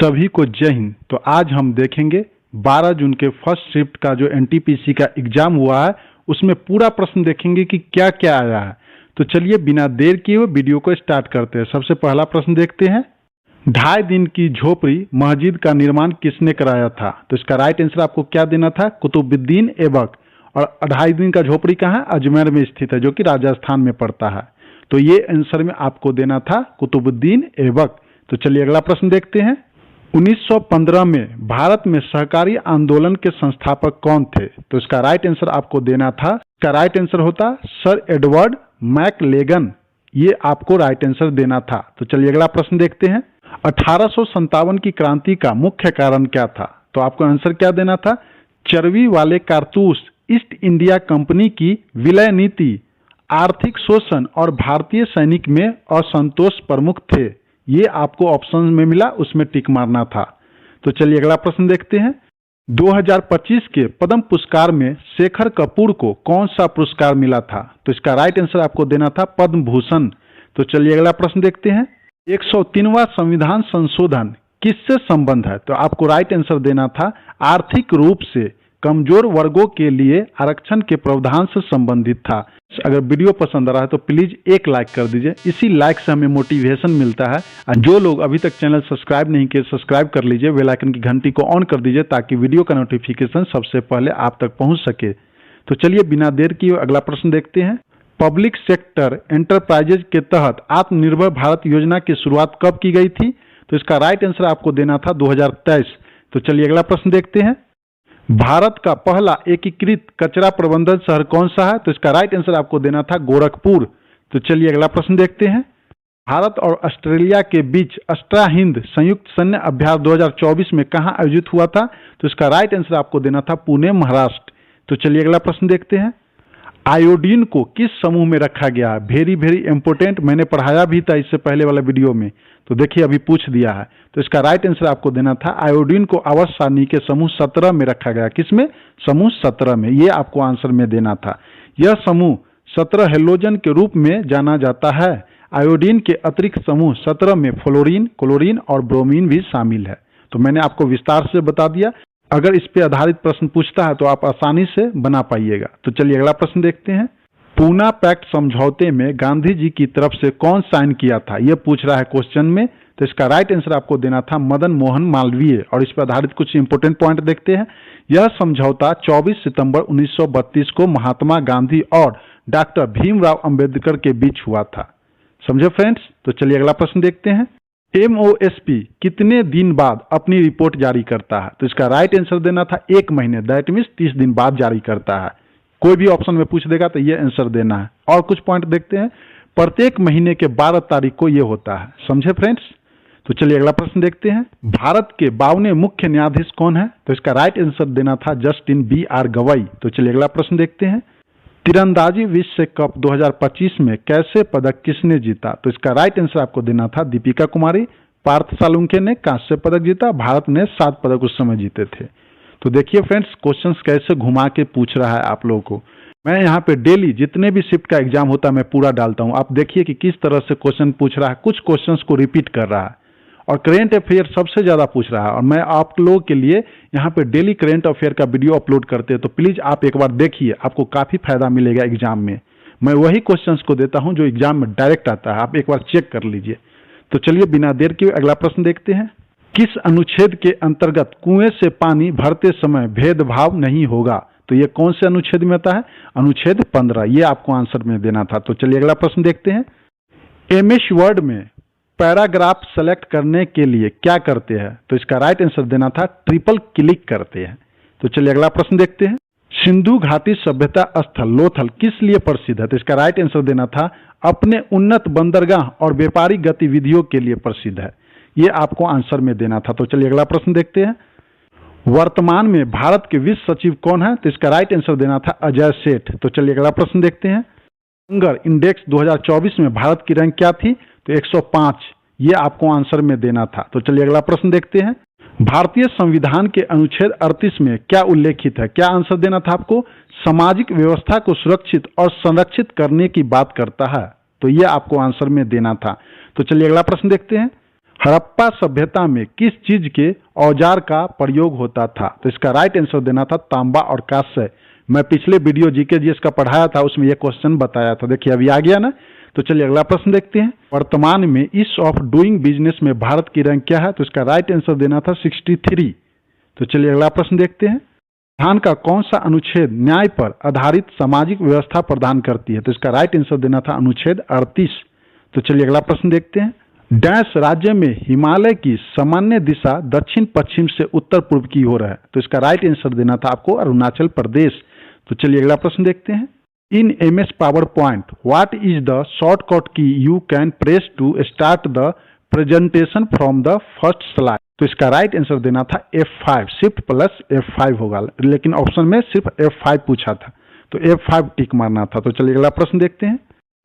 सभी को जय हिंद। तो आज हम देखेंगे 12 जून के फर्स्ट शिफ्ट का जो एनटीपीसी का एग्जाम हुआ है उसमें पूरा प्रश्न देखेंगे कि क्या क्या आया है। तो चलिए बिना देर किए हुए वीडियो को स्टार्ट करते हैं। सबसे पहला प्रश्न देखते हैं, 2.5 दिन की झोपड़ी मस्जिद का निर्माण किसने कराया था? तो इसका राइट आंसर आपको क्या देना था? कुतुबुद्दीन ऐबक। और 2.5 दिन का झोपड़ी कहाँ? अजमेर में स्थित है, जो कि राजस्थान में पड़ता है। तो ये आंसर में आपको देना था कुतुबुद्दीन ऐबक। तो चलिए अगला प्रश्न देखते हैं, 1915 में भारत में सहकारी आंदोलन के संस्थापक कौन थे? तो इसका राइट आंसर आपको देना था, इसका राइट आंसर होता सर एडवर्ड मैकलेगन। ये आपको राइट आंसर देना था। तो चलिए अगला प्रश्न देखते हैं, 1857 की क्रांति का मुख्य कारण क्या था? तो आपको आंसर क्या देना था? चर्बी वाले कारतूस, ईस्ट इंडिया कंपनी की विलय नीति, आर्थिक शोषण और भारतीय सैनिक में असंतोष प्रमुख थे। ये आपको ऑप्शन में मिला, उसमें टिक मारना था। तो चलिए अगला प्रश्न देखते हैं, 2025 के पद्म पुरस्कार में शेखर कपूर को कौन सा पुरस्कार मिला था? तो इसका राइट आंसर आपको देना था पद्म भूषण। तो चलिए अगला प्रश्न देखते हैं, 103वां संविधान संशोधन किससे संबंध है? तो आपको राइट आंसर देना था आर्थिक रूप से कमजोर वर्गों के लिए आरक्षण के प्रावधान से संबंधित था। अगर वीडियो पसंद आ रहा है तो प्लीज एक लाइक कर दीजिए, इसी लाइक से हमें मोटिवेशन मिलता है। और जो लोग अभी तक चैनल सब्सक्राइब नहीं किए, सब्सक्राइब कर लीजिए, बेल आइकन की घंटी को ऑन कर दीजिए ताकि वीडियो का नोटिफिकेशन सबसे पहले आप तक पहुंच सके। तो चलिए बिना देर किए अगला प्रश्न देखते हैं, पब्लिक सेक्टर एंटरप्राइजेज के तहत आत्मनिर्भर भारत योजना की शुरुआत कब की गई थी? तो इसका राइट आंसर आपको देना था 2023। तो चलिए अगला प्रश्न देखते हैं, भारत का पहला एकीकृत कचरा प्रबंधन शहर कौन सा है? तो इसका राइट आंसर आपको देना था गोरखपुर। तो चलिए अगला प्रश्न देखते हैं, भारत और ऑस्ट्रेलिया के बीच अष्टा हिंद संयुक्त सैन्य अभ्यास 2024 में कहां आयोजित हुआ था? तो इसका राइट आंसर आपको देना था पुणे, महाराष्ट्र। तो चलिए अगला प्रश्न देखते हैं, आयोडीन को किस समूह में रखा गया है? वेरी वेरी इंपोर्टेंट, मैंने पढ़ाया भी था इससे पहले वाला वीडियो में, तो देखिए अभी पूछ दिया है। तो इसका राइट आंसर आपको देना था आयोडीन को आवर्त सारणी के समूह 17 में रखा गया। किसमें? समूह 17 में। ये आपको आंसर में देना था। यह समूह 17 हेलोजन के रूप में जाना जाता है। आयोडीन के अतिरिक्त समूह 17 में फ्लोरीन, क्लोरीन और ब्रोमीन भी शामिल है। तो मैंने आपको विस्तार से बता दिया। अगर इस पे आधारित प्रश्न पूछता है तो आप आसानी से बना पाइएगा। तो चलिए अगला प्रश्न देखते हैं, पूना पैक्ट समझौते में गांधी जी की तरफ से कौन साइन किया था? यह पूछ रहा है क्वेश्चन में। तो इसका राइट आंसर आपको देना था मदन मोहन मालवीय। और इस पर आधारित कुछ इंपोर्टेंट पॉइंट देखते हैं, यह समझौता 24 सितंबर 1932 को महात्मा गांधी और डॉक्टर भीमराव अंबेडकर के बीच हुआ था। समझे फ्रेंड्स? तो चलिए अगला प्रश्न देखते हैं, MOSP कितने दिन बाद अपनी रिपोर्ट जारी करता है? तो इसका राइट आंसर देना था 1 महीने, दैट मीन्स 30 दिन बाद जारी करता है। कोई भी ऑप्शन में पूछ देगा तो ये आंसर देना है। और कुछ पॉइंट देखते हैं, प्रत्येक महीने के 12 तारीख को ये होता है। समझे फ्रेंड्स? तो चलिए अगला प्रश्न देखते हैं, भारत के 52वें मुख्य न्यायाधीश कौन है? तो इसका राइट आंसर देना था जस्टिन BR गवाई। तो चलिए अगला प्रश्न देखते हैं, तीरंदाजी विश्व कप 2025 में कैसे पदक किसने जीता? तो इसका राइट आंसर आपको देना था दीपिका कुमारी। पार्थ सालुंखे ने कांस्य पदक जीता। भारत ने 7 पदक उस समय जीते थे। तो देखिए फ्रेंड्स, क्वेश्चंस कैसे घुमा के पूछ रहा है आप लोगों को। मैं यहाँ पे डेली जितने भी शिफ्ट का एग्जाम होता है मैं पूरा डालता हूँ। आप देखिए कि किस तरह से क्वेश्चन पूछ रहा है। कुछ क्वेश्चंस को रिपीट कर रहा है और करेंट अफेयर सबसे ज्यादा पूछ रहा है। और मैं आप लोगों के लिए यहाँ पे डेली करेंट अफेयर का वीडियो अपलोड करते हैं, तो प्लीज आप एक बार देखिए, आपको काफी फायदा मिलेगा एग्जाम में। मैं वही क्वेश्चंस को देता हूँ जो एग्जाम में डायरेक्ट आता है, आप एक बार चेक कर लीजिए। तो चलिए बिना देर के अगला प्रश्न देखते हैं, किस अनुच्छेद के अंतर्गत कुएं से पानी भरते समय भेदभाव नहीं होगा? तो ये कौन से अनुच्छेद में आता है? अनुच्छेद 15। ये आपको आंसर में देना था। तो चलिए अगला प्रश्न देखते हैं, MS वर्ड में पैराग्राफ सेलेक्ट करने के लिए क्या करते हैं? तो इसका राइट आंसर देना था ट्रिपल क्लिक करते हैं। तो चलिए अगला प्रश्न देखते हैं, सिंधु घाटी सभ्यता स्थल लोथल किस लिए प्रसिद्ध है? तो इसका राइट आंसर देना था अपने उन्नत बंदरगाह और व्यापारिक गतिविधियों के लिए प्रसिद्ध है। ये आपको आंसर में देना था। तो चलिए अगला प्रश्न देखते हैं, वर्तमान में भारत के विश्व सचिव कौन है? तो इसका राइट आंसर देना था अजय सेठ। तो चलिए अगला प्रश्न देखते हैं, हंगर इंडेक्स 2024 में भारत की रैंक क्या थी? तो 105। ये आपको आंसर में देना था। तो चलिए अगला प्रश्न देखते हैं, भारतीय संविधान के अनुच्छेद 38 में क्या उल्लेखित है? क्या आंसर देना था आपको? सामाजिक व्यवस्था को सुरक्षित और संरक्षित करने की बात करता है। तो ये आपको आंसर में देना था। तो चलिए अगला प्रश्न देखते हैं, हड़प्पा सभ्यता में किस चीज के औजार का प्रयोग होता था? तो इसका राइट आंसर देना था तांबा और कांस्य। मैं पिछले वीडियो जीके जीएस का पढ़ाया था, उसमें यह क्वेश्चन बताया था। देखिए अभी आ गया ना। तो चलिए अगला प्रश्न देखते हैं। वर्तमान में ईज ऑफ डूइंग बिजनेस में भारत की रैंक क्या है? तो इसका राइट आंसर देना था 63। तो चलिए अगला प्रश्न देखते हैं। संविधान का कौन सा अनुच्छेद न्याय पर आधारित सामाजिक व्यवस्था प्रदान करती है? तो इसका राइट आंसर देना था अनुच्छेद 38। तो चलिए अगला प्रश्न देखते हैं। डैश राज्य में हिमालय की सामान्य दिशा दक्षिण पश्चिम से उत्तर पूर्व की ओर है? तो इसका राइट आंसर देना था आपको अरुणाचल प्रदेश। तो चलिए अगला प्रश्न देखते हैं। In MS PowerPoint what is the shortcut key you can press to start the presentation from the first slide? तो इसका राइट आंसर देना था F5, शिफ्ट प्लस F5 होगा, लेकिन ऑप्शन में सिर्फ F5 पूछा था, तो F5 टिक मारना था। तो चलिए अगला प्रश्न देखते हैं।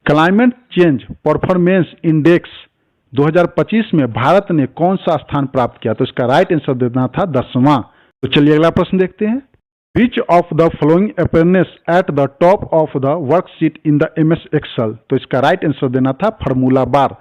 क्लाइमेट चेंज परफॉर्मेंस इंडेक्स 2025 में भारत ने कौन सा स्थान प्राप्त किया? तो इसका राइट आंसर देना था 10वां। तो चलिए अगला प्रश्न देखते हैं। Which of the following appearance at the top of the worksheet in the MS Excel? तो इसका राइट आंसर देना था फार्मूला बार।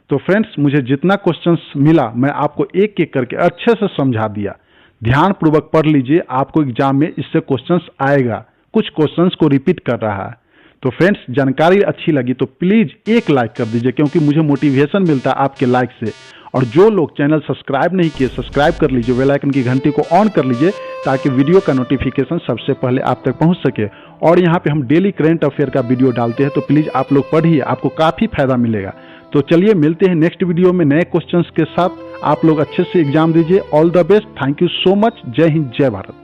तो फ्रेंड्स, मुझे जितना क्वेश्चंस मिला मैं आपको एक एक करके अच्छे से समझा दिया। ध्यान पूर्वक पढ़ लीजिए, आपको एग्जाम में इससे क्वेश्चंस आएगा। कुछ क्वेश्चंस को रिपीट कर रहा है। तो फ्रेंड्स, जानकारी अच्छी लगी तो प्लीज एक लाइक कर दीजिए, क्योंकि मुझे मोटिवेशन मिलता है आपके लाइक से। और जो लोग चैनल सब्सक्राइब नहीं किए, सब्सक्राइब कर लीजिए, बेल आइकन की घंटी को ऑन कर लीजिए, ताकि वीडियो का नोटिफिकेशन सबसे पहले आप तक पहुंच सके। और यहाँ पे हम डेली करंट अफेयर का वीडियो डालते हैं, तो प्लीज आप लोग पढ़िए, आपको काफी फायदा मिलेगा। तो चलिए मिलते हैं नेक्स्ट वीडियो में नए क्वेश्चंस के साथ। आप लोग अच्छे से एग्जाम दीजिए। All the best. Thank you so much. जय हिंद, जय भारत।